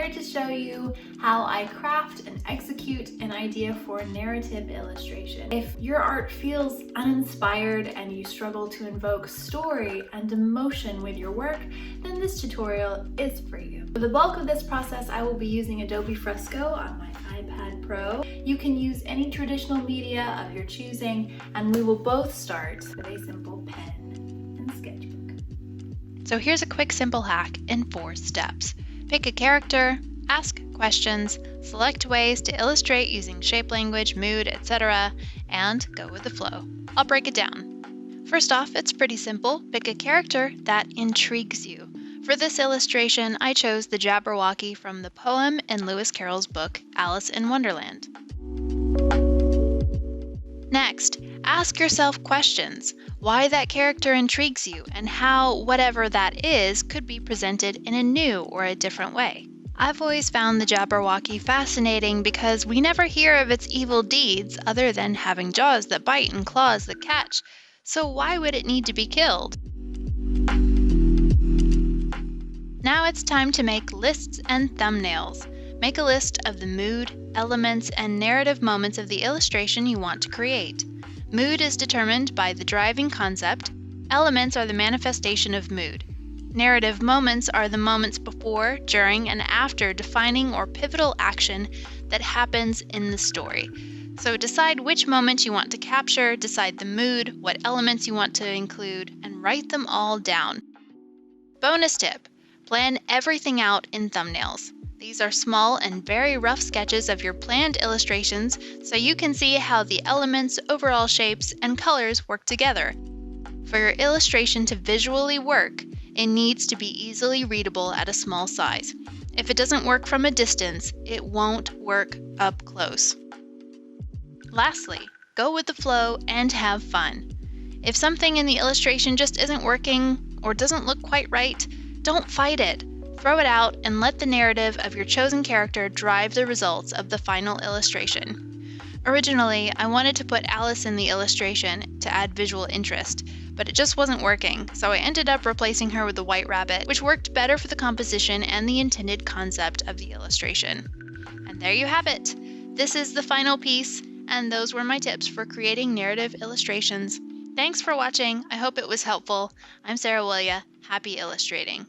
here to show you how I craft and execute an idea for narrative illustration. If your art feels uninspired and you struggle to invoke story and emotion with your work, then this tutorial is for you. For the bulk of this process, I will be using Adobe Fresco on my iPad Pro. You can use any traditional media of your choosing, and we will both start with a simple pen and sketchbook. So here's a quick simple hack in 4 steps. Pick a character, ask questions, select ways to illustrate using shape language, mood, etc., and go with the flow. I'll break it down. First off, it's pretty simple. Pick a character that intrigues you. For this illustration, I chose the Jabberwocky from the poem in Lewis Carroll's book, Alice in Wonderland. Next, ask yourself questions. Why that character intrigues you and how whatever that is could be presented in a new or a different way. I've always found the Jabberwocky fascinating because we never hear of its evil deeds other than having jaws that bite and claws that catch. So why would it need to be killed? Now it's time to make lists and thumbnails. Make a list of the mood, elements, and narrative moments of the illustration you want to create. Mood is determined by the driving concept. Elements are the manifestation of mood. Narrative moments are the moments before, during, and after defining or pivotal action that happens in the story. So decide which moments you want to capture, decide the mood, what elements you want to include, and write them all down. Bonus tip: plan everything out in thumbnails. These are small and very rough sketches of your planned illustrations so you can see how the elements, overall shapes, and colors work together. For your illustration to visually work, it needs to be easily readable at a small size. If it doesn't work from a distance, it won't work up close. Lastly, go with the flow and have fun. If something in the illustration just isn't working or doesn't look quite right, don't fight it. Throw it out and let the narrative of your chosen character drive the results of the final illustration. Originally, I wanted to put Alice in the illustration to add visual interest, but it just wasn't working, so I ended up replacing her with the white rabbit, which worked better for the composition and the intended concept of the illustration. And there you have it. This is the final piece, and those were my tips for creating narrative illustrations. Thanks for watching. I hope it was helpful. I'm Sara Willia. Happy illustrating.